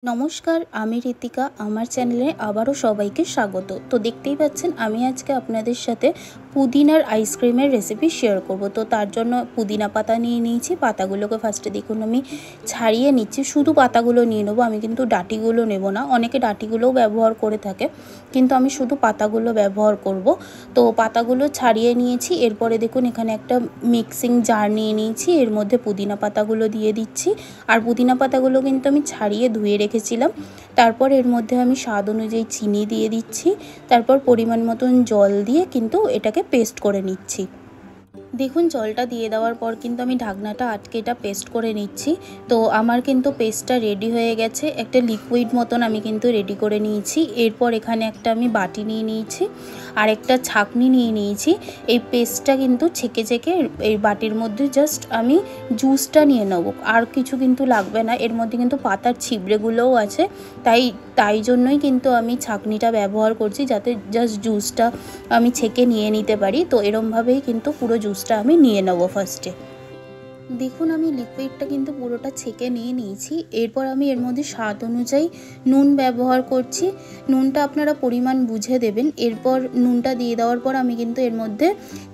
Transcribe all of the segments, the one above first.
নমস্কার, আমি ঋতিকা। আমার চ্যানেলে আবারও সবাইকে স্বাগত। তো দেখতেই পাচ্ছেন আমি আজকে আপনাদের সাথে পুদিনার আইসক্রিমের রেসিপি শেয়ার করব। তো তার জন্য পুদিনা পাতা নিয়ে নিয়েছি। পাতাগুলোকে ফার্স্টে দেখুন আমি ছাড়িয়ে নিচ্ছি। শুধু পাতাগুলো নিয়ে নেবো, আমি কিন্তু ডাঁটিগুলো নেব না। অনেকে ডাঁটিগুলোও ব্যবহার করে থাকে, কিন্তু আমি শুধু পাতাগুলো ব্যবহার করব। তো পাতাগুলো ছাড়িয়ে নিয়েছি। এরপরে দেখুন এখানে একটা মিক্সিং জার নিয়ে নিয়েছি। এর মধ্যে পুদিনা পাতাগুলো দিয়ে দিচ্ছি। আর পুদিনা পাতাগুলো কিন্তু আমি ছাড়িয়ে ধুয়ে রেখেছিলাম। তারপর এর মধ্যে আমি স্বাদ অনুযায়ী চিনি দিয়ে দিচ্ছি। তারপর পরিমাণ মতন জল দিয়ে কিন্তু এটাকে পেস্ট করে নিচ্ছি। দেখুন জলটা দিয়ে দেওয়ার পর কিন্তু আমি ঢাকনাটা আটকে এটা পেস্ট করে নিচ্ছি। তো আমার কিন্তু পেস্টটা রেডি হয়ে গেছে। একটা লিকুইড মতন আমি কিন্তু রেডি করে নিয়েছি। এরপর এখানে একটা আমি বাটি নিয়ে নিয়েছি আর একটা ছাঁকনি নিয়ে নিয়েছি। এই পেস্টটা কিন্তু ছেঁকে ছেঁকে এই বাটির মধ্যে জাস্ট আমি জুসটা নিয়ে নেব, আর কিছু কিন্তু লাগবে না। এর মধ্যে কিন্তু পাতার ছিবড়েগুলোও আছে, তাই জন্যই কিন্তু আমি ছাঁকনিটা ব্যবহার করছি, যাতে জাস্ট জুসটা আমি ছেঁকে নিয়ে নিতে পারি। তো এরমভাবেই কিন্তু পুরো জুসটা আমি নিয়ে নেব ফার্স্টে। দেখুন আমি লিকুইডটা কিন্তু পুরোটা ছেঁকে নিয়ে নিয়েছি। এরপর আমি এর মধ্যে স্বাদ অনুযায়ী নুন ব্যবহার করছি। নুনটা আপনারা পরিমাণ বুঝে দেবেন। এরপর নুনটা দিয়ে দেওয়ার পর আমি কিন্তু এর মধ্যে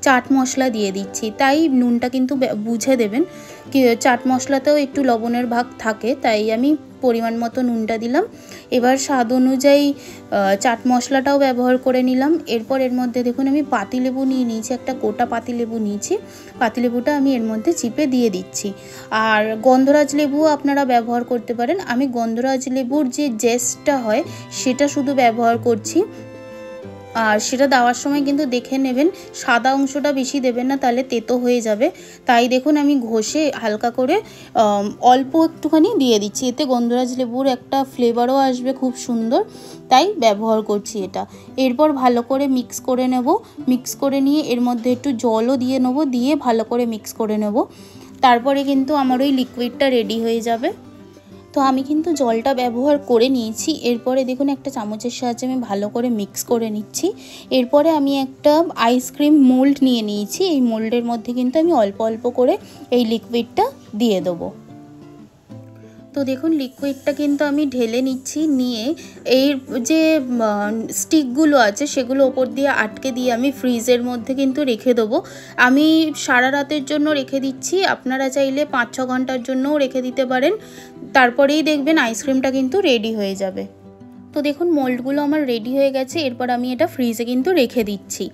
চাট মশলা দিয়ে দিচ্ছি, তাই নুনটা কিন্তু বুঝে দেবেন। চাট মশলাতেও একটু লবণের ভাগ থাকে, তাই আমি পরিমাণ মতো নুনটা দিলাম। এবার স্বাদ অনুযায়ী চাট মশলাটাও ব্যবহার করে নিলাম। এরপর এর মধ্যে দেখুন আমি পাতিলেবু নিয়ে নিয়েছি, একটা গোটা পাতিলেবু নিয়েছি। পাতিলেবুটা আমি এর মধ্যে চিপে দিয়ে দিচ্ছি। আর গন্ধরাজ লেবুও আপনারা ব্যবহার করতে পারেন। আমি গন্ধরাজ লেবুর যে জেসটা হয় সেটা শুধু ব্যবহার করছি। আর সেটা দেওয়ার সময় কিন্তু দেখে নেবেন, সাদা অংশটা বেশি দেবেন না, তাহলে তেতো হয়ে যাবে। তাই দেখুন আমি ঘষে হালকা করে অল্প একটুখানি দিয়ে দিচ্ছি। এতে গন্ধরাজ লেবুর একটা ফ্লেভারও আসবে খুব সুন্দর, তাই ব্যবহার করছি এটা। এরপর ভালো করে মিক্স করে নেব। মিক্স করে নিয়ে এর মধ্যে একটু জলও দিয়ে নেব, দিয়ে ভালো করে মিক্স করে নেব। তারপরে কিন্তু আমার ওই লিকুইডটা রেডি হয়ে যাবে। তো আমি কিন্তু জলটা ব্যবহার করে নিয়েছি। এরপরে দেখুন একটা চামচের সাহায্যে আমি ভালো করে মিক্স করে নিচ্ছি। এরপরে আমি একটা আইসক্রিম মোল্ড নিয়ে নিয়েছি। এই মোল্ডের মধ্যে কিন্তু আমি অল্প অল্প করে এই লিকুইডটা দিয়ে দেবো। তো দেখুন লিকুইডটা কিন্তু আমি ঢেলে নিচ্ছি। নিয়ে এর যে স্টিকগুলো আছে সেগুলো ওপর দিয়ে আটকে দিয়ে আমি ফ্রিজের মধ্যে কিন্তু রেখে দেবো। আমি সারা রাতের জন্য রেখে দিচ্ছি, আপনারা চাইলে 5-6 ঘন্টার জন্যও রেখে দিতে পারেন। তারপরেই দেখবেন আইসক্রিমটা কিন্তু রেডি হয়ে যাবে। তো দেখুন মোল্ডগুলো আমার রেডি হয়ে গেছে। এরপর আমি এটা ফ্রিজে কিন্তু রেখে দিচ্ছি।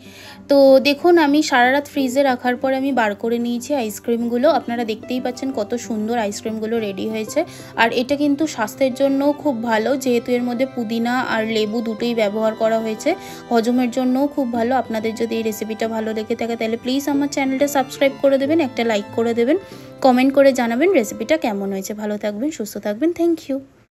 তো দেখুন আমি সারা রাত ফ্রিজে রাখার পর আমি বার করে নিয়েছি আইসক্রিমগুলো। আপনারা দেখতেই পাচ্ছেন কত সুন্দর আইসক্রিমগুলো রেডি হয়েছে। আর এটা কিন্তু স্বাস্থ্যের জন্যও খুব ভালো, যেহেতু এর মধ্যে পুদিনা আর লেবু দুটোই ব্যবহার করা হয়েছে। হজমের জন্যও খুব ভালো। আপনাদের যদি এই রেসিপিটা ভালো লেগে থাকে তাহলে প্লিজ আমার চ্যানেলটা সাবস্ক্রাইব করে দেবেন, একটা লাইক করে দেবেন, কমেন্ট করে জানাবেন রেসিপিটা কেমন হয়েছে। ভালো থাকবেন, সুস্থ থাকবেন। Thank you.